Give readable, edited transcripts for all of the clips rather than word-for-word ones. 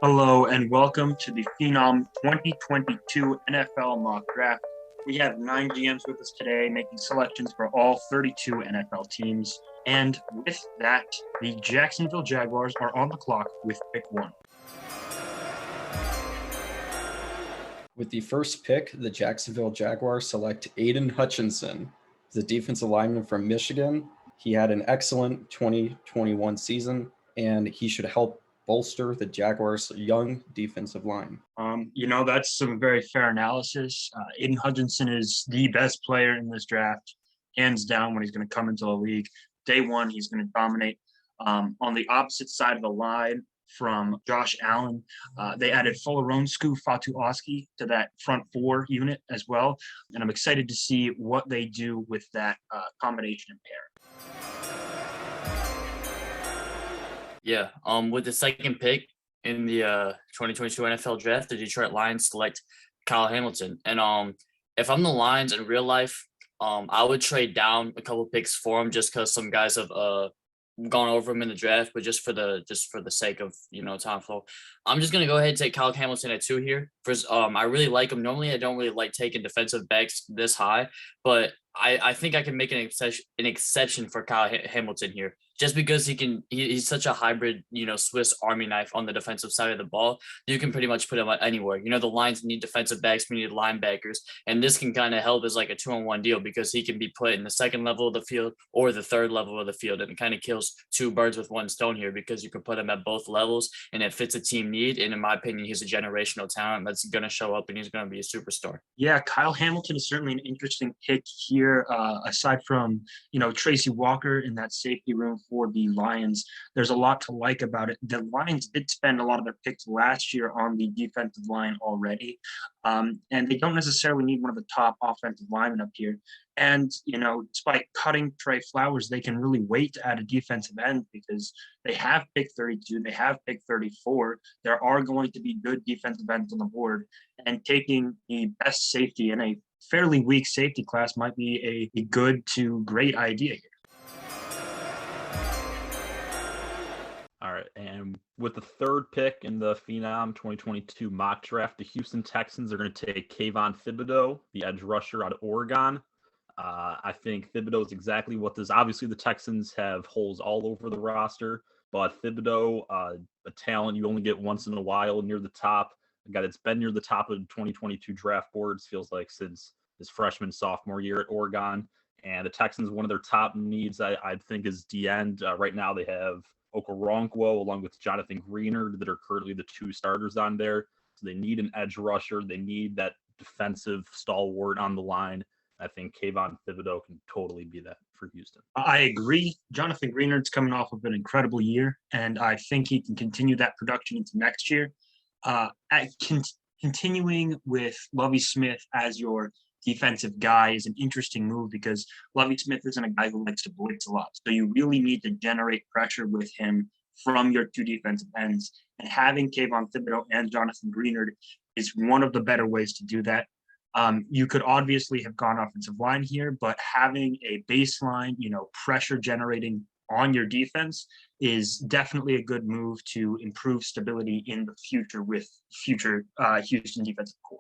Hello and welcome to the Phenom 2022 NFL mock draft. We have 9 GMs with us today making selections for all 32 NFL teams. And with that, the Jacksonville Jaguars are on the clock with pick 1. With the first pick, the Jacksonville Jaguars select Aiden Hutchinson, the defensive lineman from Michigan. He had an excellent 2021 season, and he should help bolster the Jaguars' young defensive line. That's some very fair analysis. Aiden Hutchinson is the best player in this draft, hands down, when he's going to come into the league. Day one, he's going to dominate. On the opposite side of the line, from Josh Allen. They added Foloronsku Fatuoski to that front four unit as well. And I'm excited to see what they do with that combination and pair. Yeah, with the second pick in the 2022 NFL draft, the Detroit Lions select Kyle Hamilton. And if I'm the Lions in real life, I would trade down a couple picks for him just because some guys have gone over him in the draft, but just for the sake of time flow, I'm just gonna go ahead and take Kyle Hamilton at 2 here. First, I really like him. Normally, I don't really like taking defensive backs this high, but I think I can make an exception for Kyle Hamilton here, just because he's such a hybrid, Swiss Army knife on the defensive side of the ball. You can pretty much put him anywhere. The Lions need defensive backs, we need linebackers, and this can kind of help as like a 2-on-1 deal because he can be put in the second level of the field or the third level of the field, and it kind of kills two birds with one stone here because you can put him at both levels and it fits a team need. And in my opinion, he's a generational talent that's going to show up and he's going to be a superstar. Yeah, Kyle Hamilton is certainly an interesting pick here. Aside from, Tracy Walker in that safety room for the Lions, there's a lot to like about it. The Lions did spend a lot of their picks last year on the defensive line already, and they don't necessarily need one of the top offensive linemen up here. And, despite cutting Trey Flowers, they can really wait to add a defensive end because they have pick 32, they have pick 34. There are going to be good defensive ends on the board, and taking the best safety in a fairly weak safety class might be a good to great idea here. All right, and with the third pick in the Phenom 2022 mock draft, the Houston Texans are going to take Kayvon Thibodeaux, the edge rusher out of Oregon. I think Thibodeaux is exactly what this. Obviously, the Texans have holes all over the roster, but Thibodeaux, a talent you only get once in a while near the top. A guy that's been near the top of the 2022 draft boards, feels like, since his freshman, sophomore year at Oregon. And the Texans, one of their top needs, I think, is D-end. Right now, they have Okoronkwo along with Jonathan Greenard that are currently the two starters on there. So they need an edge rusher. They need that defensive stalwart on the line. I think Kayvon Thibodeaux can totally be that for Houston. I agree. Jonathan Greenard's coming off of an incredible year, and I think he can continue that production into next year. Continuing with Lovie Smith as your defensive guy is an interesting move because Lovie Smith isn't a guy who likes to blitz a lot. So you really need to generate pressure with him from your two defensive ends. And having Kayvon Thibodeaux and Jonathan Greenard is one of the better ways to do that. You could obviously have gone offensive line here, but having a baseline, pressure generating on your defense is definitely a good move to improve stability in the future with future Houston defensive core.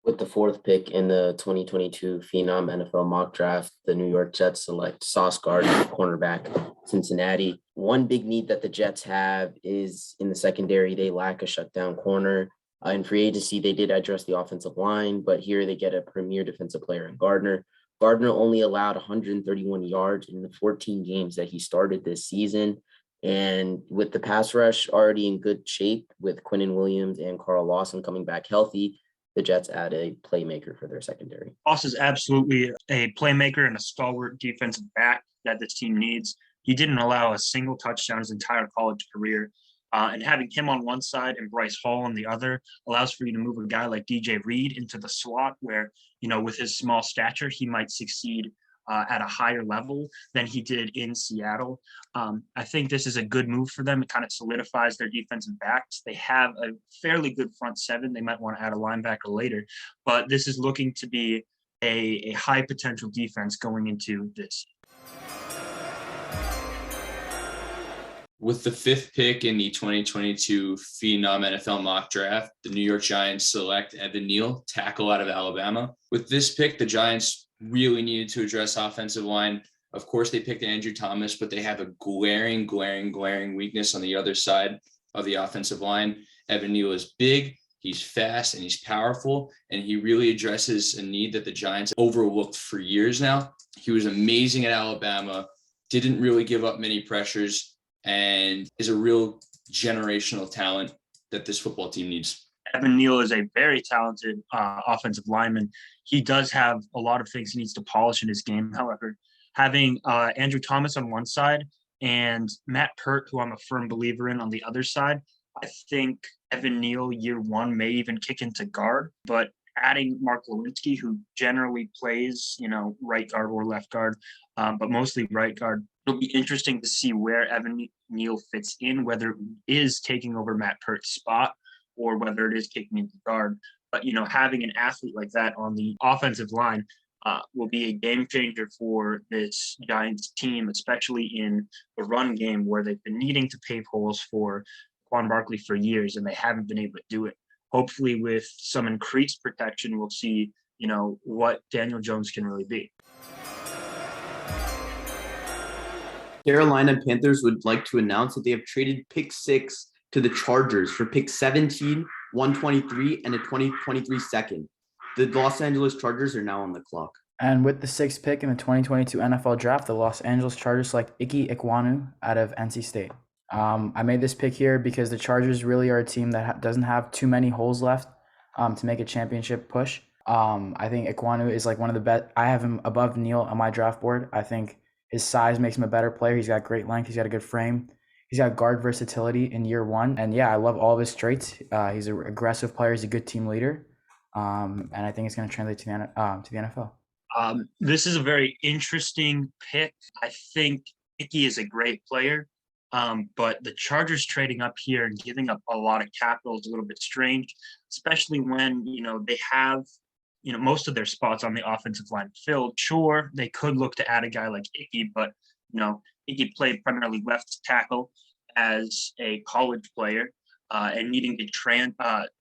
With the fourth pick in the 2022 Phenom NFL mock draft, the New York Jets select Sauce Gardner, cornerback, Cincinnati. One big need that the Jets have is in the secondary. They lack a shutdown corner. In free agency, they did address the offensive line, but here they get a premier defensive player in Gardner. Gardner only allowed 131 yards in the 14 games that he started this season. And with the pass rush already in good shape with Quinnen Williams and Carl Lawson coming back healthy, the Jets add a playmaker for their secondary. Ross is absolutely a playmaker and a stalwart defensive back that this team needs. He didn't allow a single touchdown his entire college career. And having him on one side and Bryce Hall on the other allows for you to move a guy like DJ Reed into the slot where, with his small stature, he might succeed at a higher level than he did in Seattle. I think this is a good move for them. It kind of solidifies their defensive backs. They have a fairly good front seven. They might want to add a linebacker later, but this is looking to be a high potential defense going into this. With the 5th pick in the 2022 Phenom NFL mock draft, the New York Giants select Evan Neal, tackle out of Alabama. With this pick, the Giants really needed to address offensive line. Of course, they picked Andrew Thomas, but they have a glaring weakness on the other side of the offensive line. Evan Neal is big, he's fast, and he's powerful, and he really addresses a need that the Giants overlooked for years now. He was amazing at Alabama, didn't really give up many pressures, and is a real generational talent that this football team needs. Evan Neal is a very talented offensive lineman. He does have a lot of things he needs to polish in his game. However, having Andrew Thomas on one side and Matt Pert, who I'm a firm believer in, on the other side, I think Evan Neal year one may even kick into guard, but adding Mark Lewinsky, who generally plays, right guard or left guard, but mostly right guard, it'll be interesting to see where Evan Neal fits in, whether it is taking over Matt Pert's spot or whether it is kicking into guard. But, having an athlete like that on the offensive line will be a game changer for this Giants team, especially in the run game where they've been needing to pave holes for Quan Barkley for years, and they haven't been able to do it. Hopefully with some increased protection, we'll see, what Daniel Jones can really be. Carolina Panthers would like to announce that they have traded pick 6 to the Chargers for pick 17, 123, and a 2023 second. The Los Angeles Chargers are now on the clock. And with the 6th pick in the 2022 NFL Draft, the Los Angeles Chargers select Ike Ekwonu out of NC State. I made this pick here because the Chargers really are a team that doesn't have too many holes left to make a championship push. I think Ekwonu is like one of the best. I have him above Neal on my draft board. I think his size makes him a better player. He's got great length. He's got a good frame. He's got guard versatility in year one. And yeah, I love all of his traits. He's an aggressive player. He's a good team leader. And I think it's going to translate to the NFL. This is a very interesting pick. I think Icky is a great player. But the Chargers trading up here and giving up a lot of capital is a little bit strange, especially when, they have, most of their spots on the offensive line filled. Sure, they could look to add a guy like Icky, but, Icky played primarily left tackle as a college player and needing to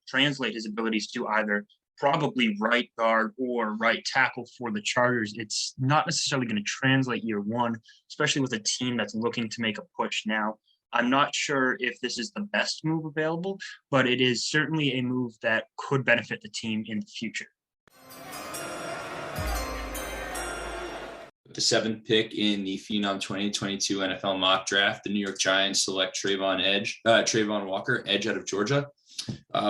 translate his abilities to either probably right guard or right tackle for the Chargers. It's not necessarily going to translate year one, especially with a team that's looking to make a push now. I'm not sure if this is the best move available, but it is certainly a move that could benefit the team in the future. The 7th pick in the Phenom 2022 NFL mock draft, the New York Giants select Trayvon Walker, edge out of Georgia.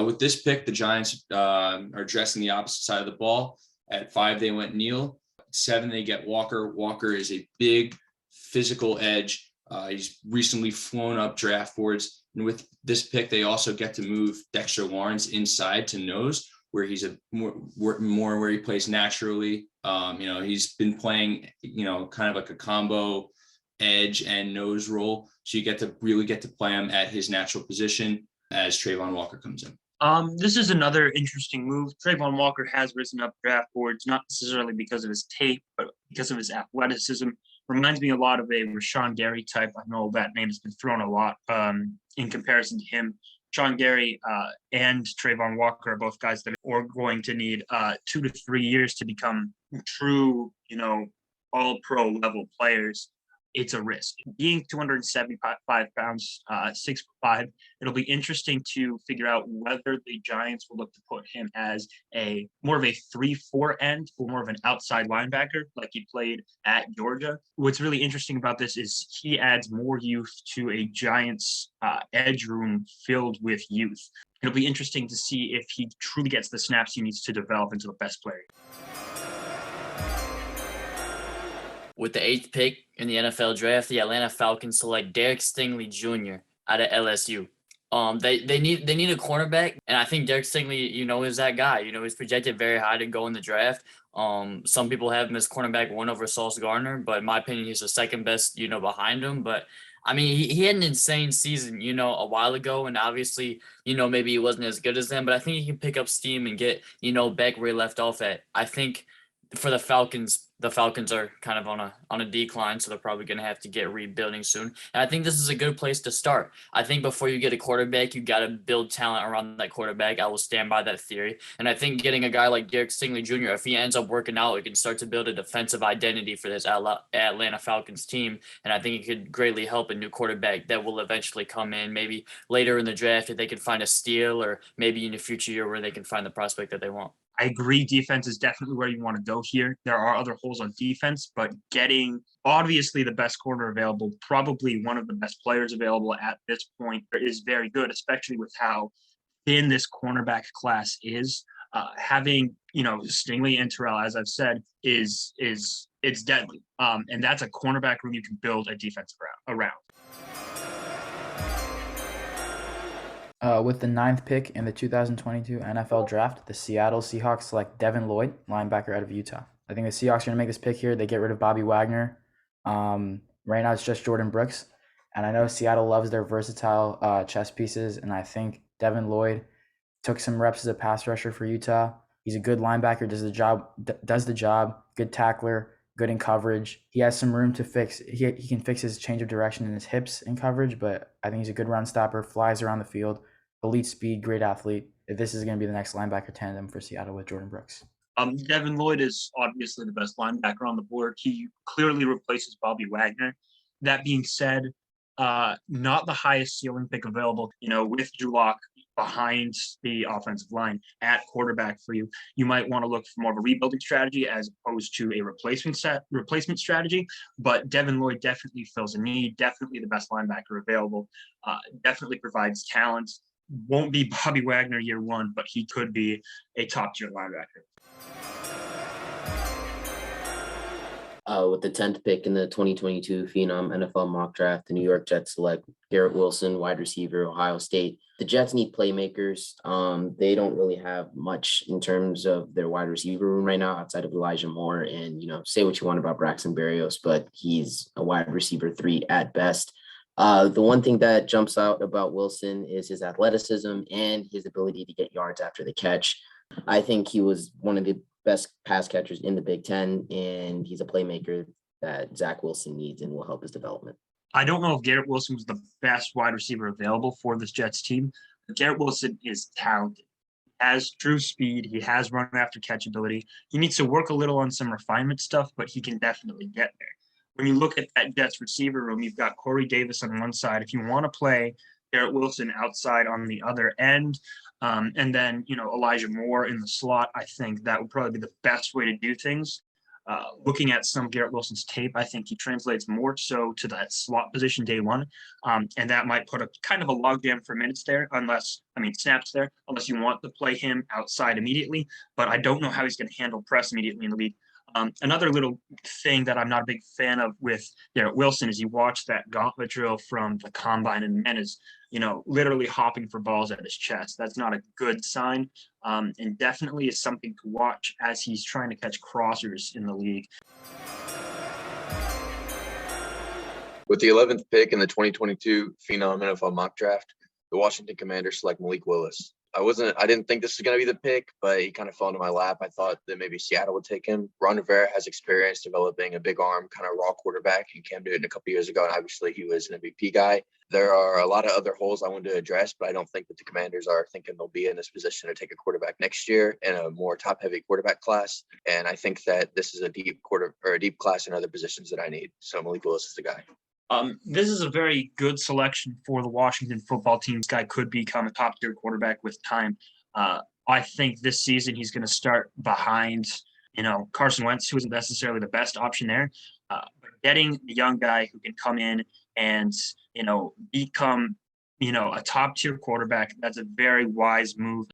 With this pick, the Giants are dressing the opposite side of the ball. At 5, they went Neal. 7, they get Walker. Walker is a big physical edge. He's recently flown up draft boards. And with this pick, they also get to move Dexter Lawrence inside to nose, where he's a more where he plays naturally. He's been playing, kind of like a combo edge and nose role. So you get to play him at his natural position as Trayvon Walker comes in. This is another interesting move. Trayvon Walker has risen up draft boards, not necessarily because of his tape, but because of his athleticism. Reminds me a lot of a Rashawn Gary type. I know that name has been thrown a lot in comparison to him. Sean Gary and Trayvon Walker are both guys that are going to need 2 to 3 years to become true, all pro level players. It's a risk. Being 275 pounds, 6'5", it'll be interesting to figure out whether the Giants will look to put him as a more of a 3-4 end or more of an outside linebacker like he played at Georgia. What's really interesting about this is he adds more youth to a Giants edge room filled with youth. It'll be interesting to see if he truly gets the snaps he needs to develop into the best player. With the 8th pick in the NFL draft, the Atlanta Falcons select Derek Stingley Jr. out of LSU. They need a cornerback, and I think Derek Stingley, is that guy. He's projected very high to go in the draft. Some people have him as cornerback 1 over Sauce Gardner, but in my opinion, he's the second best, behind him. But I mean, he had an insane season, a while ago, and obviously, maybe he wasn't as good as them, but I think he can pick up steam and get, back where he left off at. I think for the Falcons the Falcons are kind of on a decline, so they're probably going to have to get rebuilding soon. And I think this is a good place to start. I think before you get a quarterback, you got to build talent around that quarterback. I will stand by that theory. And I think getting a guy like Derek Stingley Jr., if he ends up working out, it can start to build a defensive identity for this Atlanta Falcons team. And I think it could greatly help a new quarterback that will eventually come in maybe later in the draft if they can find a steal, or maybe in the future year where they can find the prospect that they want. I agree. Defense is definitely where you want to go here. There are other holes on defense, but getting obviously the best corner available, probably one of the best players available at this point, is very good, especially with how thin this cornerback class is. Having Stingley and Terrell, as I've said, it's deadly. And that's a cornerback room you can build a defense around. With the 9th pick in the 2022 NFL Draft, the Seattle Seahawks select Devin Lloyd, linebacker out of Utah. I think the Seahawks are going to make this pick here. They get rid of Bobby Wagner. Right now it's just Jordan Brooks. And I know Seattle loves their versatile chess pieces, and I think Devin Lloyd took some reps as a pass rusher for Utah. He's a good linebacker, does the job, good tackler, good in coverage. He has some room to fix. He can fix his change of direction in his hips in coverage, but I think he's a good run stopper, flies around the field, elite speed, great athlete. This is going to be the next linebacker tandem for Seattle with Jordan Brooks. Devin Lloyd is obviously the best linebacker on the board. He clearly replaces Bobby Wagner. That being said, not the highest ceiling pick available. With Drew Lock behind the offensive line at quarterback for you, you might want to look for more of a rebuilding strategy as opposed to a replacement strategy. But Devin Lloyd definitely fills a need. Definitely the best linebacker available. Definitely provides talent. Won't be Bobby Wagner year one, but he could be a top tier linebacker. With the 10th pick in the 2022 Phenom NFL mock draft, the New York Jets select Garrett Wilson, wide receiver, Ohio State. The Jets need playmakers. They don't really have much in terms of their wide receiver room right now outside of Elijah Moore. And, say what you want about Braxton Berrios, but he's a wide receiver 3 at best. The one thing that jumps out about Wilson is his athleticism and his ability to get yards after the catch. I think he was one of the best pass catchers in the Big Ten, and he's a playmaker that Zach Wilson needs and will help his development. I don't know if Garrett Wilson was the best wide receiver available for this Jets team. Garrett Wilson is talented. He has true speed. He has run after catch ability. He needs to work a little on some refinement stuff, but he can definitely get there. When you look at that Jets receiver room, you've got Corey Davis on one side. If you want to play Garrett Wilson outside on the other end, and then, Elijah Moore in the slot, I think that would probably be the best way to do things. Looking at some of Garrett Wilson's tape, I think he translates more so to that slot position day one. And that might put a kind of a logjam for minutes there, snaps there, unless you want to play him outside immediately. But I don't know how he's going to handle press immediately in the league. Another little thing that I'm not a big fan of with Garrett Wilson is you watch that gauntlet drill from the combine, and man is, literally hopping for balls at his chest. That's not a good sign, and definitely is something to watch as he's trying to catch crossers in the league. With the 11th pick in the 2022 Phenom NFL mock draft, the Washington Commanders select Malik Willis. I didn't think this was going to be the pick, but he kind of fell into my lap. I thought that maybe Seattle would take him. Ron Rivera has experience developing a big arm, kind of raw quarterback. He came to it a couple years ago, and obviously he was an MVP guy. There are a lot of other holes I wanted to address, but I don't think that the Commanders are thinking they'll be in this position to take a quarterback next year in a more top-heavy quarterback class. And I think that this is a deep class in other positions that I need. So Malik Willis is the guy. This is a very good selection for the Washington football team. This guy could become a top-tier quarterback with time. I think this season he's going to start behind, Carson Wentz, who isn't necessarily the best option there. But getting a young guy who can come in and, become, a top-tier quarterback, that's a very wise move.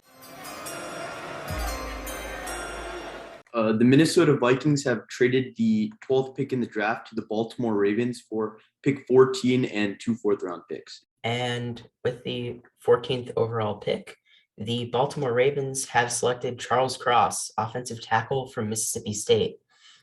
The Minnesota Vikings have traded the 12th pick in the draft to the Baltimore Ravens for pick 14 and 2 fourth-round picks. And with the 14th overall pick, the Baltimore Ravens have selected Charles Cross, offensive tackle from Mississippi State.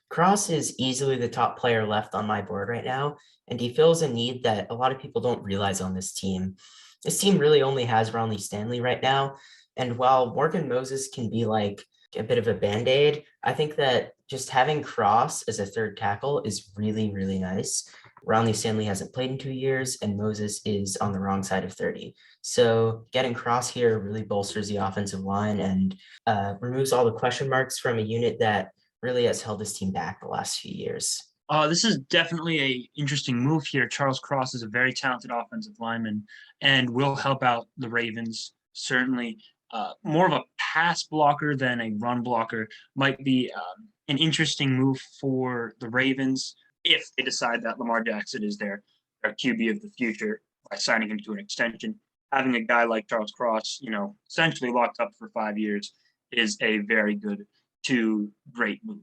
Cross is easily the top player left on my board right now, and he fills a need that a lot of people don't realize on this team. This team really only has Ronnie Stanley right now, and while Morgan Moses can be like a bit of a Band-Aid, I think that just having Cross as a third tackle is really, really nice. Ronnie Stanley hasn't played in 2 years, and Moses is on the wrong side of 30. So getting Cross here really bolsters the offensive line and removes all the question marks from a unit that really has held this team back the last few years. This is definitely a interesting move here. Charles Cross is a very talented offensive lineman and will help out the Ravens. Certainly, more of a pass blocker than a run blocker might be an interesting move for the Ravens if they decide that Lamar Jackson is their QB of the future by signing him to an extension. Having a guy like Charles Cross, essentially locked up for 5 years is a very good to great move.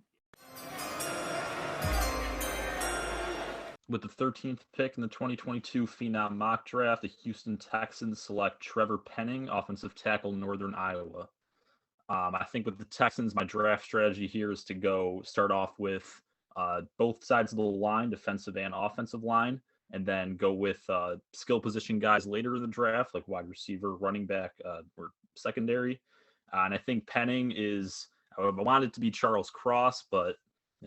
With the 13th pick in the 2022 Phenom mock draft, the Houston Texans select Trevor Penning, offensive tackle, Northern Iowa. I think with the Texans, my draft strategy here is to start off with both sides of the line, defensive and offensive line, and then go with skill position guys later in the draft, like wide receiver, running back, or secondary. And I think Penning I wanted it to be Charles Cross, but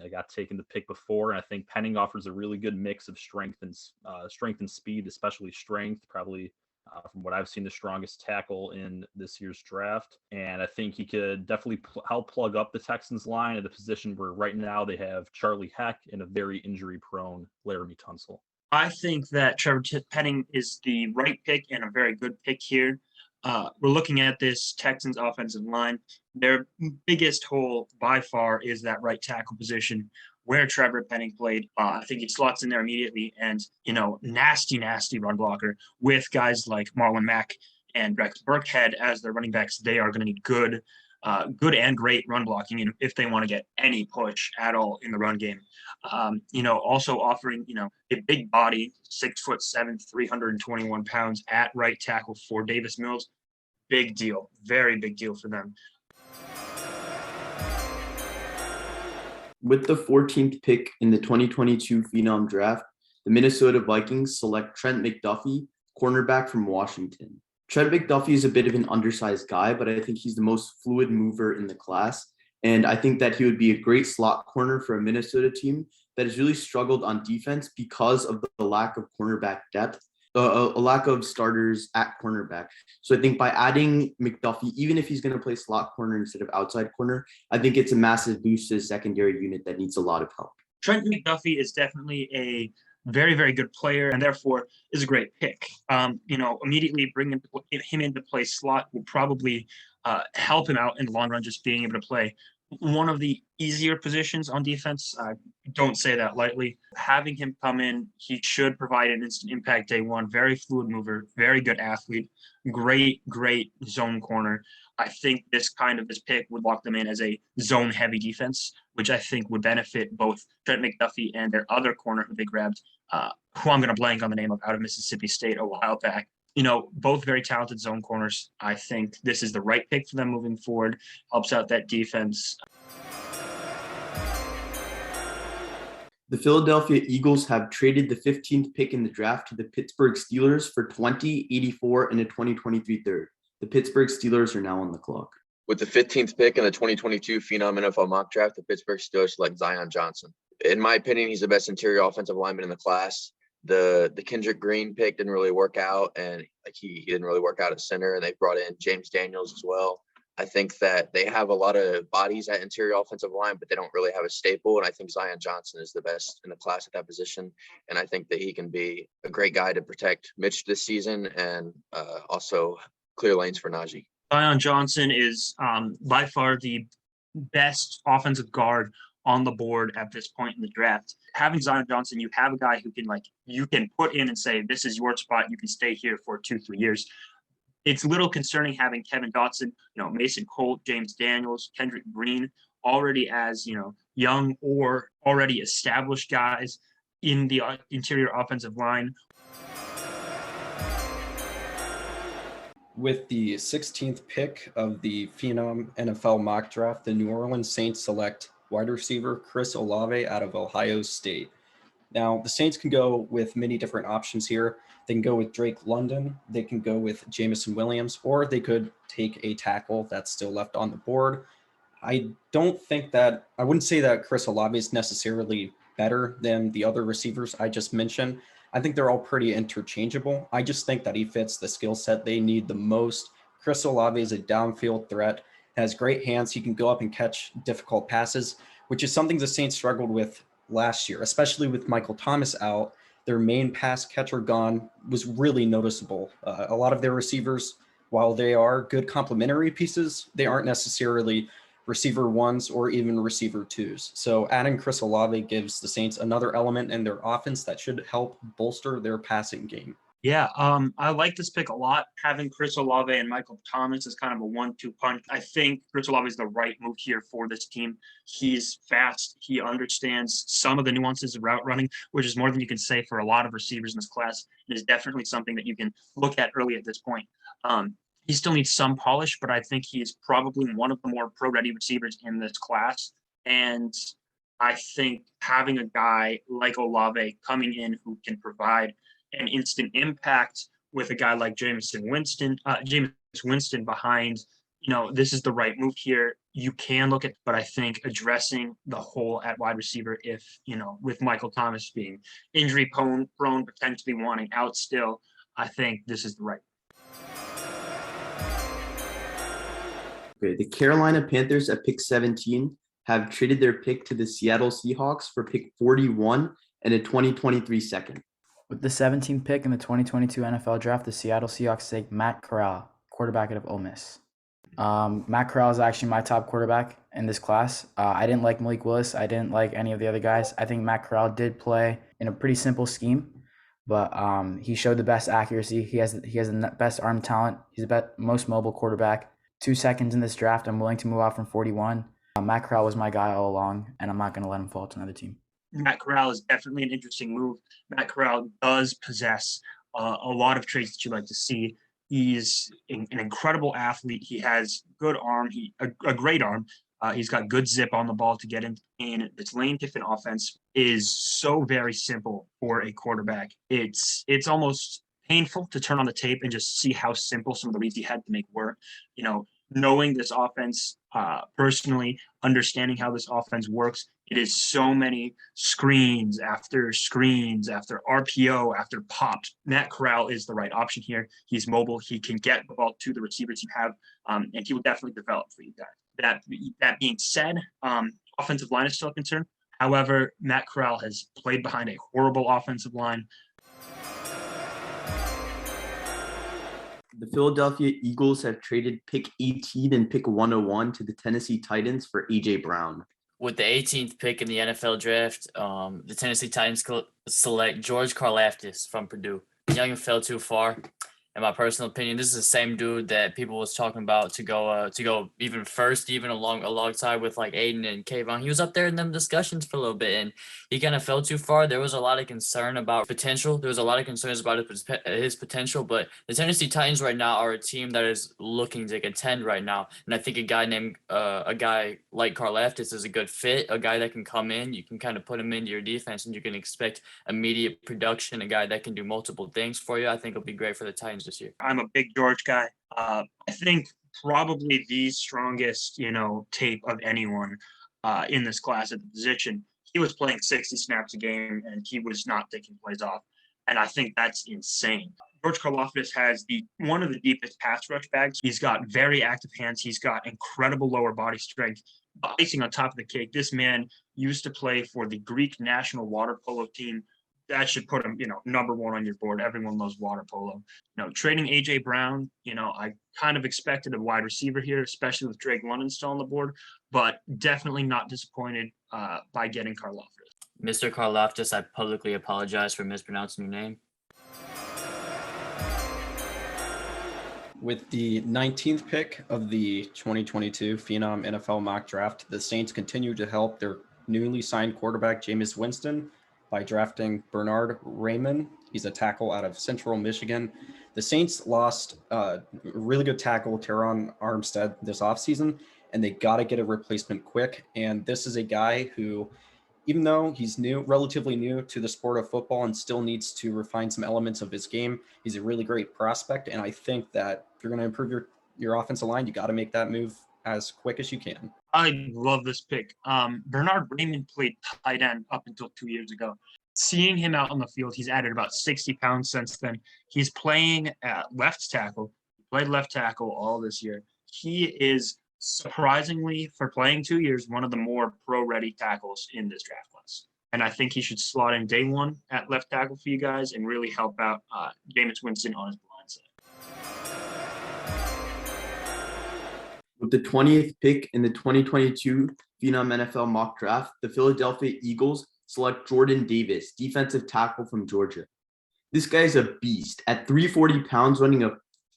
I got taken the pick before, and I think Penning offers a really good mix of strength and speed, especially strength. Probably, from what I've seen, the strongest tackle in this year's draft. And I think he could definitely help plug up the Texans line at a position where right now they have Charlie Heck and a very injury-prone Laramie Tunsil. I think that Trevor Penning is the right pick and a very good pick here. We're looking at this Texans offensive line. Their biggest hole by far is that right tackle position where Trevor Penning played. I think he slots in there immediately and, nasty run blocker with guys like Marlon Mack and Rex Burkhead as their running backs. They are going to need good and great run blocking if they want to get any push at all in the run game. Also offering, a big body, 6'7", 321 pounds at right tackle for Davis Mills. Big deal, very big deal for them. With the 14th pick in the 2022 Phenom draft, the Minnesota Vikings select Trent McDuffie, cornerback from Washington. Trent McDuffie is a bit of an undersized guy, but I think he's the most fluid mover in the class. And I think that he would be a great slot corner for a Minnesota team that has really struggled on defense because of the lack of cornerback depth, a lack of starters at cornerback. So I think by adding McDuffie, even if he's going to play slot corner instead of outside corner, I think it's a massive boost to the secondary unit that needs a lot of help. Trent McDuffie is definitely a very, very good player and therefore is a great pick. Immediately bringing him into play slot will probably help him out in the long run, just being able to play one of the easier positions on defense. I don't say that lightly. Having him come in, he should provide an instant impact day one. Very fluid mover, very good athlete, great zone corner. I think this pick would lock them in as a zone heavy defense, which I think would benefit both Trent McDuffie and their other corner who they grabbed, who I'm going to blank on the name of, out of Mississippi State a while back. Both very talented zone corners. I think this is the right pick for them moving forward. Helps out that defense. The Philadelphia Eagles have traded the 15th pick in the draft to the Pittsburgh Steelers for 2084 and a 2023 third. The Pittsburgh Steelers are now on the clock. With the 15th pick in the 2022 Phenom NFL mock draft, the Pittsburgh Steelers select Zion Johnson. In my opinion, he's the best interior offensive lineman in the class. The Kendrick Green pick didn't really work out, and he didn't really work out at center, and they brought in James Daniels as well. I think that they have a lot of bodies at interior offensive line, but they don't really have a staple, and I think Zion Johnson is the best in the class at that position, and I think that he can be a great guy to protect Mitch this season and also clear lanes for Najee. Zion Johnson is by far the best offensive guard on the board at this point in the draft. Having Zion Johnson, you have a guy who you can put in and say, this is your spot. You can stay here for 2-3 years. It's a little concerning having Kevin Dotson, Mason Colt, James Daniels, Kendrick Green, already as, young or already established guys in the interior offensive line. With the 16th pick of the Phenom NFL mock draft, the New Orleans Saints select wide receiver Chris Olave out of Ohio State. Now, the Saints can go with many different options here. They can go with Drake London, they can go with Jamison Williams, or they could take a tackle that's still left on the board. I wouldn't say that Chris Olave is necessarily better than the other receivers I just mentioned. I think they're all pretty interchangeable. I just think that he fits the skill set they need the most. Chris Olave is a downfield threat, has great hands. He can go up and catch difficult passes, which is something the Saints struggled with last year, especially with Michael Thomas out. Their main pass catcher gone was really noticeable. A lot of their receivers, while they are good complementary pieces, they aren't necessarily receiver ones or even receiver twos. So adding Chris Olave gives the Saints another element in their offense that should help bolster their passing game. Yeah, I like this pick a lot. Having Chris Olave and Michael Thomas is kind of a 1-2 punch. I think Chris Olave is the right move here for this team. He's fast. He understands some of the nuances of route running, which is more than you can say for a lot of receivers in this class. It is definitely something that you can look at early at this point. He still needs some polish, but I think he's probably one of the more pro-ready receivers in this class. And I think having a guy like Olave coming in who can provide an instant impact with a guy like Jameis Winston behind, this is the right move here. You can look at, but I think addressing the hole at wide receiver, if, with Michael Thomas being injury prone, potentially wanting out still, I think this is the right. Okay, the Carolina Panthers at pick 17 have traded their pick to the Seattle Seahawks for pick 41 and a 2023 second. With the 17th pick in the 2022 NFL Draft, the Seattle Seahawks take Matt Corral, quarterback out of Ole Miss. Matt Corral is actually my top quarterback in this class. I didn't like Malik Willis. I didn't like any of the other guys. I think Matt Corral did play in a pretty simple scheme, but he showed the best accuracy. He has the best arm talent. He's the most mobile quarterback. 2 seconds in this draft, I'm willing to move out from 41. Matt Corral was my guy all along, and I'm not going to let him fall to another team. Matt Corral is definitely an interesting move. Matt Corral does possess a lot of traits that you like to see. He's an incredible athlete. He has good arm, a great arm. He's got good zip on the ball to get in. This Lane Kiffin offense is so very simple for a quarterback. It's almost painful to turn on the tape and just see how simple some of the reads he had to make work. Knowing this offense personally, understanding how this offense works, it is so many screens after RPO, after pops. Matt Corral is the right option here. He's mobile. He can get the ball to the receivers you have, and he will definitely develop for you guys. That being said, offensive line is still a concern. However, Matt Corral has played behind a horrible offensive line. The Philadelphia Eagles have traded pick 18 and pick 101 to the Tennessee Titans for A.J. Brown. With the 18th pick in the NFL draft, the Tennessee Titans select George Karlaftis from Purdue. Young fell too far. In my personal opinion, this is the same dude that people was talking about to go even first, even alongside with like Aiden and Kayvon. He was up there in them discussions for a little bit, and he kind of fell too far. There was a lot of concern about potential. There was a lot of concerns about his potential, but the Tennessee Titans right now are a team that is looking to contend right now, and I think a guy like Karlaftis is a good fit. A guy that can come in, you can kind of put him into your defense, and you can expect immediate production. A guy that can do multiple things for you. I think it'll be great for the Titans this year. I'm a big George guy. I think probably the strongest, tape of anyone in this class at the position. He was playing 60 snaps a game, and he was not taking plays off. And I think that's insane. George Karlaftis has one of the deepest pass rush bags. He's got very active hands. He's got incredible lower body strength. Icing on top of the cake, this man used to play for the Greek national water polo team. That should put him, number one on your board. Everyone loves water polo. Trading A.J. Brown, I kind of expected a wide receiver here, especially with Drake London still on the board, but definitely not disappointed by getting Karlaftis. Mr. Karlaftis, I publicly apologize for mispronouncing your name. With the 19th pick of the 2022 Phenom NFL Mock Draft, the Saints continue to help their newly signed quarterback, Jameis Winston, by drafting Bernard Raymond. He's a tackle out of Central Michigan. The Saints lost a really good tackle, Teron Armstead, this offseason, and they got to get a replacement quick. And this is a guy who, even though he's relatively new to the sport of football and still needs to refine some elements of his game, he's a really great prospect. And I think that if you're going to improve your offensive line, you got to make that move as quick as you can. I love this pick. Bernard Raymond played tight end up until 2 years ago. Seeing him out on the field, he's added about 60 pounds since then. He's playing at left tackle. He played left tackle all this year. He is surprisingly, for playing 2 years, one of the more pro-ready tackles in this draft class. And I think he should slot in day one at left tackle for you guys and really help out Jameis Winston on his blind side. With the 20th pick in the 2022 Phenom NFL mock draft, the Philadelphia Eagles select Jordan Davis, defensive tackle from Georgia. This guy is a beast. At 340 pounds, running a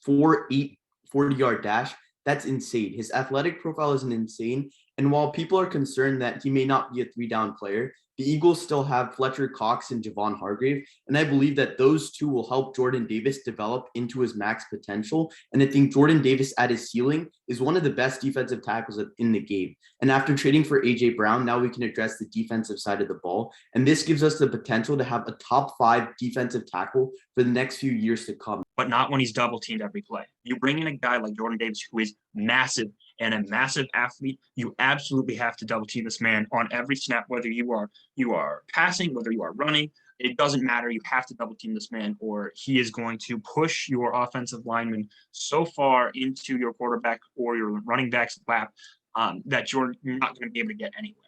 4.8 40-yard dash, that's insane. His athletic profile is insane. And while people are concerned that he may not be a 3-down player, the Eagles still have Fletcher Cox and Javon Hargrave. And I believe that those two will help Jordan Davis develop into his max potential. And I think Jordan Davis at his ceiling is one of the best defensive tackles in the game. And after trading for A.J. Brown, now we can address the defensive side of the ball. And this gives us the potential to have a top 5 defensive tackle for the next few years to come. But not when he's double teamed every play. You bring in a guy like Jordan Davis, who is massive and a massive athlete. You absolutely have to double team this man on every snap, whether you are passing, whether you are running. It doesn't matter. You have to double team this man, or he is going to push your offensive lineman so far into your quarterback or your running back's lap that you're not going to be able to get anywhere.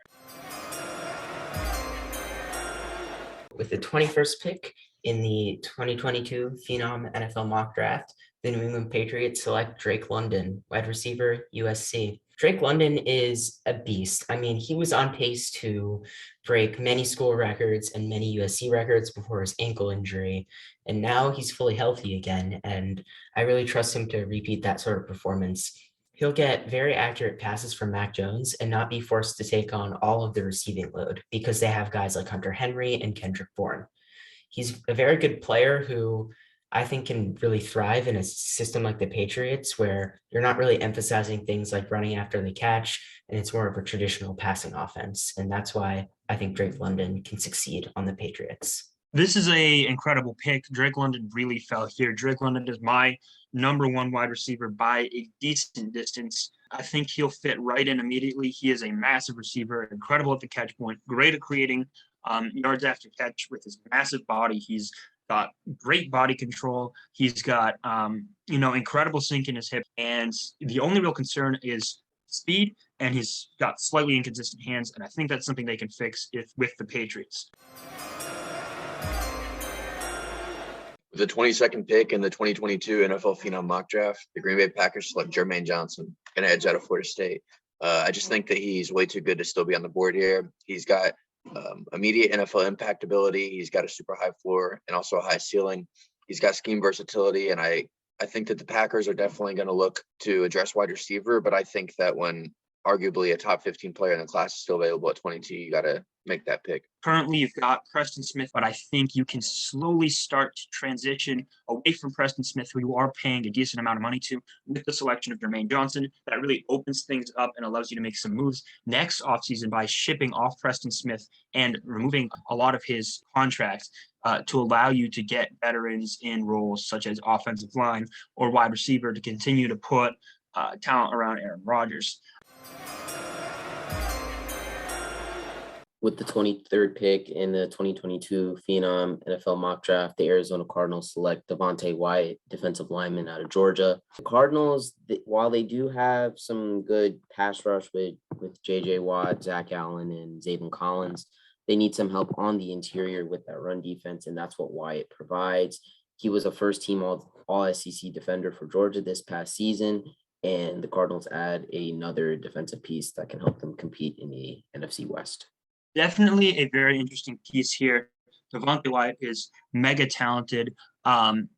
With the 21st pick in the 2022 Phenom NFL mock draft, the New England Patriots select Drake London, wide receiver, USC. Drake London is a beast. I mean, he was on pace to break many school records and many USC records before his ankle injury. And now he's fully healthy again. And I really trust him to repeat that sort of performance. He'll get very accurate passes from Mac Jones and not be forced to take on all of the receiving load because they have guys like Hunter Henry and Kendrick Bourne. He's a very good player who I think can really thrive in a system like the Patriots, where you're not really emphasizing things like running after the catch, and it's more of a traditional passing offense. And that's why I think Drake London can succeed on the Patriots. This is a incredible pick. Drake London really fell here. Drake London is my number 1 wide receiver by a decent distance. I think he'll fit right in immediately. He is a massive receiver, incredible at the catch point, great at creating yards after catch with his massive body. He's got great body control. He's got, incredible sink in his hip. And the only real concern is speed, and he's got slightly inconsistent hands. And I think that's something they can fix with the Patriots. With the 22nd pick in the 2022 NFL Phenom mock draft, the Green Bay Packers select Jermaine Johnson, an edge out of Florida State. I just think that he's way too good to still be on the board here. He's got immediate NFL impact ability. He's got a super high floor and also a high ceiling. He's got scheme versatility, and I think that the Packers are definitely going to look to address wide receiver, but I think that when arguably a top 15 player in the class is still available at 22, you got to make that pick. Currently, you've got Preston Smith, but I think you can slowly start to transition away from Preston Smith, who you are paying a decent amount of money to, with the selection of Jermaine Johnson. That really opens things up and allows you to make some moves next offseason by shipping off Preston Smith and removing a lot of his contracts to allow you to get veterans in roles such as offensive line or wide receiver to continue to put talent around Aaron Rodgers. With the 23rd pick in the 2022 Phenom NFL mock draft, the Arizona Cardinals select Devontae Wyatt, defensive lineman out of Georgia. The Cardinals, while they do have some good pass rush with J.J. Watt, Zach Allen, and Zaven Collins, they need some help on the interior with that run defense, and that's what Wyatt provides. He was a first-team All-SEC defender for Georgia this past season, and the Cardinals add another defensive piece that can help them compete in the NFC West. Definitely a very interesting piece here. Devontae Wyatt is mega talented, kind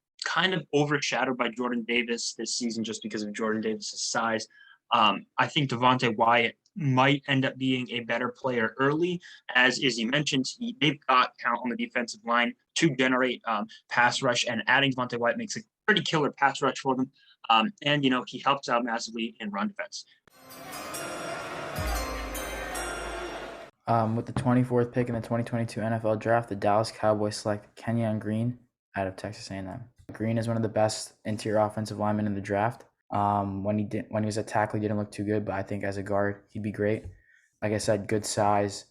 of overshadowed by Jordan Davis this season just because of Jordan Davis's size. I think Devontae Wyatt might end up being a better player early. As Izzy mentioned, they've got talent on the defensive line to generate pass rush, and adding Devontae Wyatt makes a pretty killer pass rush for them. And he helps out massively in run defense. With the 24th pick in the 2022 NFL Draft, the Dallas Cowboys select Kenyon Green out of Texas A&M. Green is one of the best interior offensive linemen in the draft. When he was a tackle, he didn't look too good, but I think as a guard, he'd be great. Like I said, good size,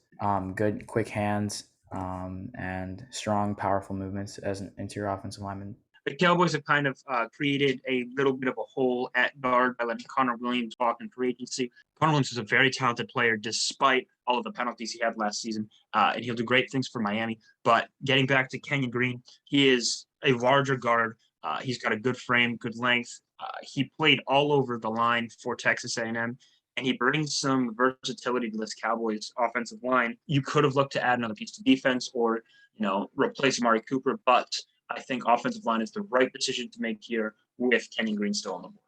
good quick hands, and strong, powerful movements as an interior offensive lineman. The Cowboys have kind of created a little bit of a hole at guard by letting Connor Williams walk in free agency. Connor Williams is a very talented player despite all of the penalties he had last season, and he'll do great things for Miami. But getting back to Kenyon Green, he is a larger guard. He's got a good frame, good length. He played all over the line for Texas A&M, and he brings some versatility to this Cowboys offensive line. You could have looked to add another piece to defense or, replace Amari Cooper, but I think offensive line is the right decision to make here with Kenyon Green still on the board.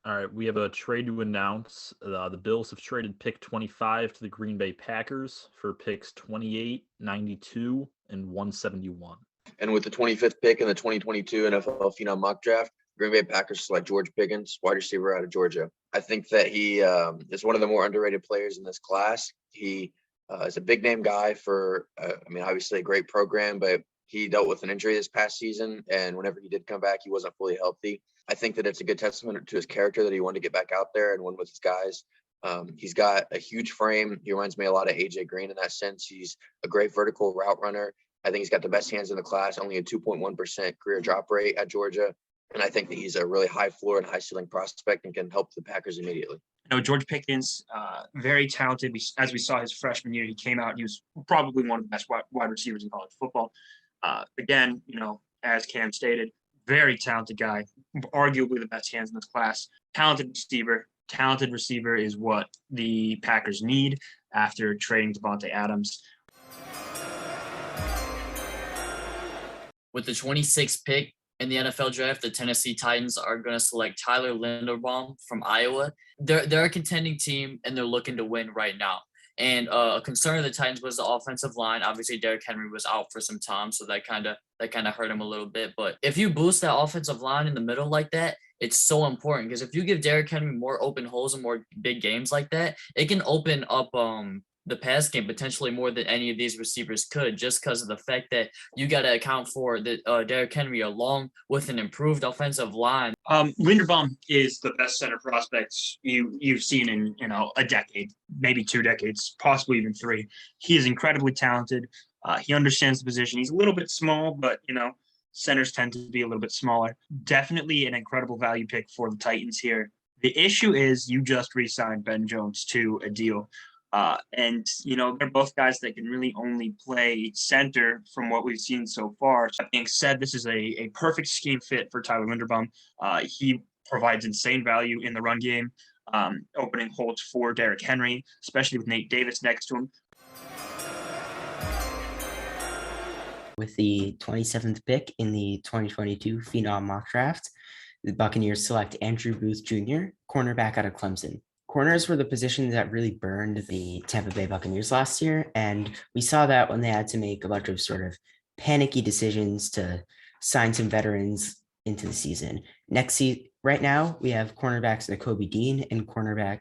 All right, we have a trade to announce. The Bills have traded pick 25 to the Green Bay Packers for picks 28, 92, and 171. And with the 25th pick in the 2022 NFL Phenom mock draft, Green Bay Packers select George Pickens, wide receiver out of Georgia. I think that he is one of the more underrated players in this class. He is a big name guy for, obviously a great program, but he dealt with an injury this past season. And whenever he did come back, he wasn't fully healthy. I think that it's a good testament to his character that he wanted to get back out there and win with his guys. He's got a huge frame. He reminds me a lot of AJ Green in that sense. He's a great vertical route runner. I think he's got the best hands in the class, only a 2.1% career drop rate at Georgia. And I think that he's a really high floor and high ceiling prospect and can help the Packers immediately. George Pickens, very talented. As we saw his freshman year, he came out, he was probably one of the best wide receivers in college football. Again, as Cam stated, very talented guy, arguably the best hands in this class. Talented receiver is what the Packers need after trading Devontae Adams. With the 26th pick in the NFL draft, the Tennessee Titans are going to select Tyler Linderbaum from Iowa. They're a contending team, and they're looking to win right now. And a concern of the Titans was the offensive line. Obviously, Derrick Henry was out for some time, so that kind of hurt him a little bit. But if you boost that offensive line in the middle like that, it's so important because if you give Derrick Henry more open holes and more big games like that, it can open up the pass game potentially more than any of these receivers could, just because of the fact that you got to account for the Derrick Henry along with an improved offensive line. Linderbaum is the best center prospect you've seen in a decade, maybe 2 decades, possibly even 3. He is incredibly talented. He understands the position. He's a little bit small, but centers tend to be a little bit smaller. Definitely an incredible value pick for the Titans here. The issue is you just re-signed Ben Jones to a deal. And they're both guys that can really only play center from what we've seen so far. That being said, this is a perfect scheme fit for Tyler Linderbaum. He provides insane value in the run game, opening holes for Derrick Henry, especially with Nate Davis next to him. With the 27th pick in the 2022 Phenom mock draft, the Buccaneers select Andrew Booth Jr., cornerback out of Clemson. Corners were the positions that really burned the Tampa Bay Buccaneers last year, and we saw that when they had to make a bunch of sort of panicky decisions to sign some veterans into the season. Right now, we have cornerbacks Nakobe Dean and cornerback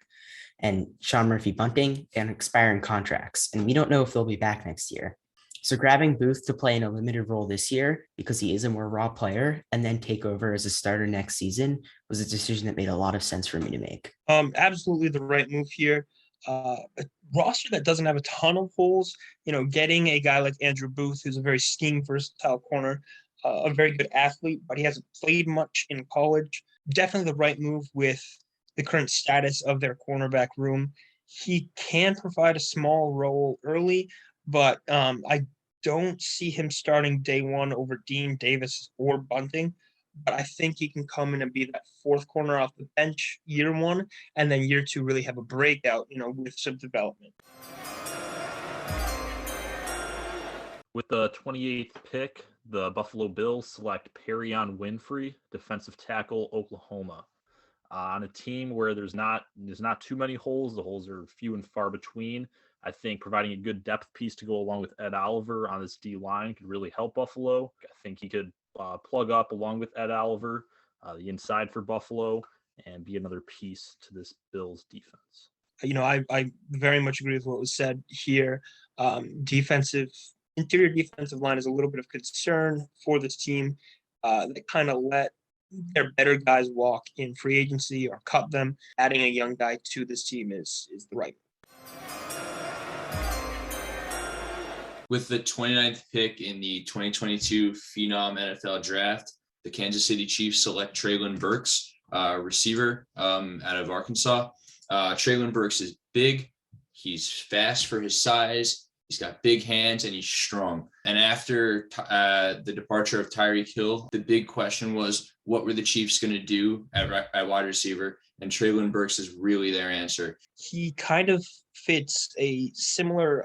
and Sean Murphy Bunting and expiring contracts, and we don't know if they'll be back next year. So grabbing Booth to play in a limited role this year because he is a more raw player and then take over as a starter next season was a decision that made a lot of sense for me to make. Absolutely the right move here. A roster that doesn't have a ton of holes, getting a guy like Andrew Booth, who's a very scheme versatile corner, a very good athlete, but he hasn't played much in college. Definitely the right move with the current status of their cornerback room. He can provide a small role early, but I don't see him starting day one over Dean, Davis, or Bunting. But I think he can come in and be that fourth corner off the bench year 1, and then year 2 really have a breakout, with some development. With the 28th pick, the Buffalo Bills select Perion Winfrey, defensive tackle, Oklahoma. On a team where there's not too many holes, the holes are few and far between. I think providing a good depth piece to go along with Ed Oliver on this D line could really help Buffalo. I think he could plug up along with Ed Oliver, the inside for Buffalo, and be another piece to this Bills defense. I very much agree with what was said here. Interior defensive line is a little bit of concern for this team. that kind of let their better guys walk in free agency or cut them. Adding a young guy to this team is the right. With the 29th pick in the 2022 Phenom NFL Draft, the Kansas City Chiefs select Treylon Burks, receiver out of Arkansas. Treylon Burks is big. He's fast for his size. He's got big hands and he's strong. And after the departure of Tyreek Hill, the big question was, what were the Chiefs going to do at wide receiver? And Treylon Burks is really their answer. He kind of fits a similar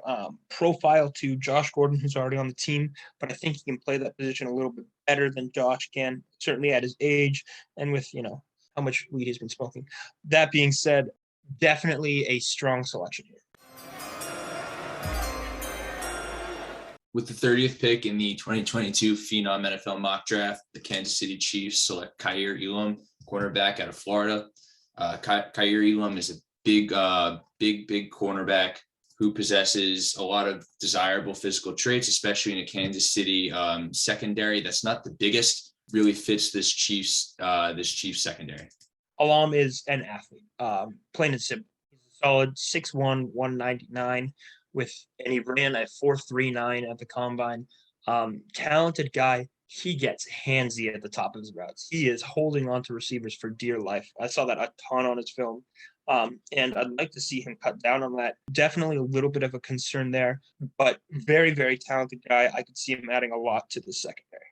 profile to Josh Gordon, who's already on the team, but I think he can play that position a little bit better than Josh can, certainly at his age and with, how much weed he's been smoking. That being said, definitely a strong selection here. With the 30th pick in the 2022 Phenom NFL Mock Draft, the Kansas City Chiefs select Kaiir Elam, cornerback out of Florida. Kaiir Elam is a big cornerback who possesses a lot of desirable physical traits, especially in a Kansas City secondary that's not the biggest. Really fits this Chiefs secondary. Elam is an athlete, plain and simple. He's a solid 6'1", 199, and he ran a 4.39 at the combine. Talented guy. He gets handsy at the top of his routes. He is holding on to receivers for dear life. I saw that a ton on his film. And I'd like to see him cut down on that. Definitely a little bit of a concern there, but very, very talented guy. I could see him adding a lot to the secondary.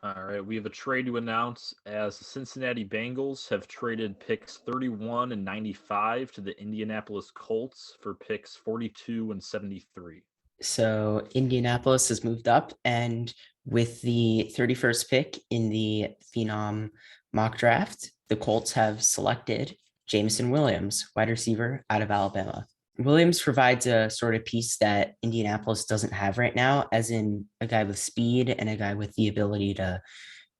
All right, we have a trade to announce as the Cincinnati Bengals have traded picks 31 and 95 to the Indianapolis Colts for picks 42 and 73. So Indianapolis has moved up, and with the 31st pick in the Phenom mock draft, the Colts have selected Jameson Williams, wide receiver out of Alabama. Williams provides a sort of piece that Indianapolis doesn't have right now, as in a guy with speed and a guy with the ability to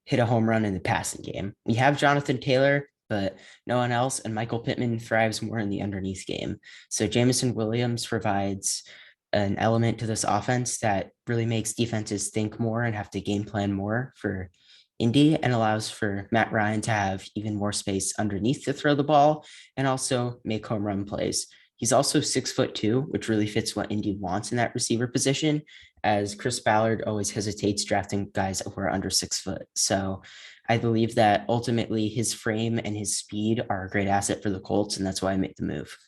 hit a home run in the passing game. We have Jonathan Taylor, but no one else, and Michael Pittman thrives more in the underneath game. So Jameson Williams provides an element to this offense that really makes defenses think more and have to game plan more for Indy, and allows for Matt Ryan to have even more space underneath to throw the ball and also make home run plays. He's also 6'2", which really fits what Indy wants in that receiver position, as Chris Ballard always hesitates drafting guys who are under 6 foot. So I believe that ultimately his frame and his speed are a great asset for the Colts, and that's why I made the move.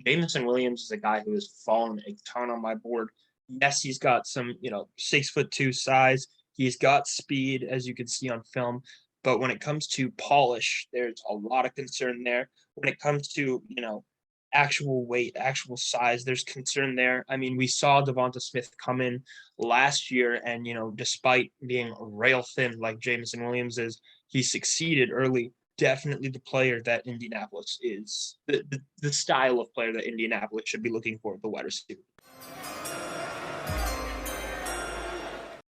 Jameson Williams is a guy who has fallen a ton on my board. Yes, he's got some, 6'2" size. He's got speed, as you can see on film. But when it comes to polish, there's a lot of concern there. When it comes to, actual weight, actual size, there's concern there. I mean, we saw Devonta Smith come in last year and, despite being rail thin like Jameson Williams is, he succeeded early. Definitely the player that Indianapolis is, the style of player that Indianapolis should be looking for at the wide receiver.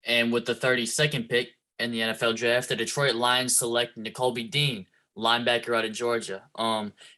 And with the 32nd pick in the NFL draft, the Detroit Lions select Nakobe Dean, linebacker out of Georgia.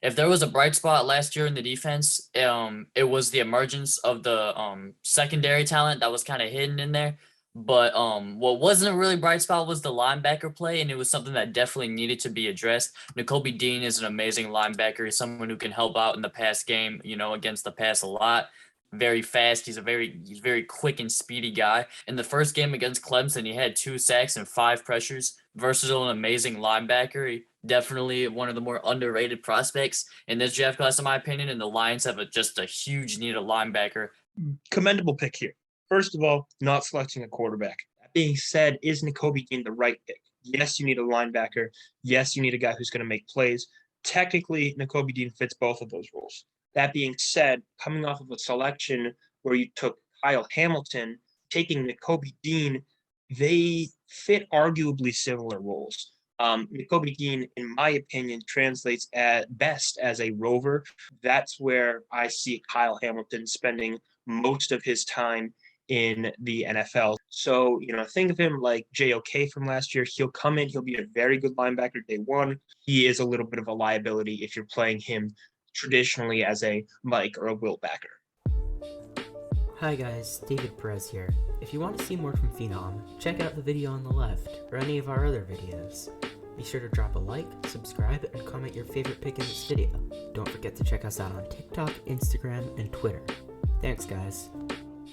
If there was a bright spot last year in the defense, it was the emergence of the secondary talent that was kind of hidden in there. But what wasn't a really bright spot was the linebacker play, and it was something that definitely needed to be addressed. Nakobe Dean is an amazing linebacker. He's someone who can help out in the pass game, against the pass a lot. Very fast. He's very quick and speedy guy. In the first game against Clemson, he had 2 sacks and 5 pressures. Versatile and amazing linebacker. Definitely one of the more underrated prospects in this draft class, in my opinion. And the Lions have just a huge need of linebacker. Commendable pick here. First of all, not selecting a quarterback. That being said, is Nakobe Dean the right pick? Yes, you need a linebacker. Yes, you need a guy who's going to make plays. Technically, Nakobe Dean fits both of those roles. That being said, coming off of a selection where you took Kyle Hamilton, taking Nakobe Dean, they fit arguably similar roles. Nakobe Dean, in my opinion, translates at best as a rover. That's where I see Kyle Hamilton spending most of his time in the NFL. So, think of him like JOK from last year. He'll come in, he'll be a very good linebacker day one. He is a little bit of a liability if you're playing him traditionally as a Mike or a Will backer. Hi guys, David Perez here. If you want to see more from Phenom, check out the video on the left or any of our other videos. Be sure to drop a like, subscribe, and comment your favorite pick in this video. Don't forget to check us out on TikTok, Instagram, and Twitter. Thanks guys.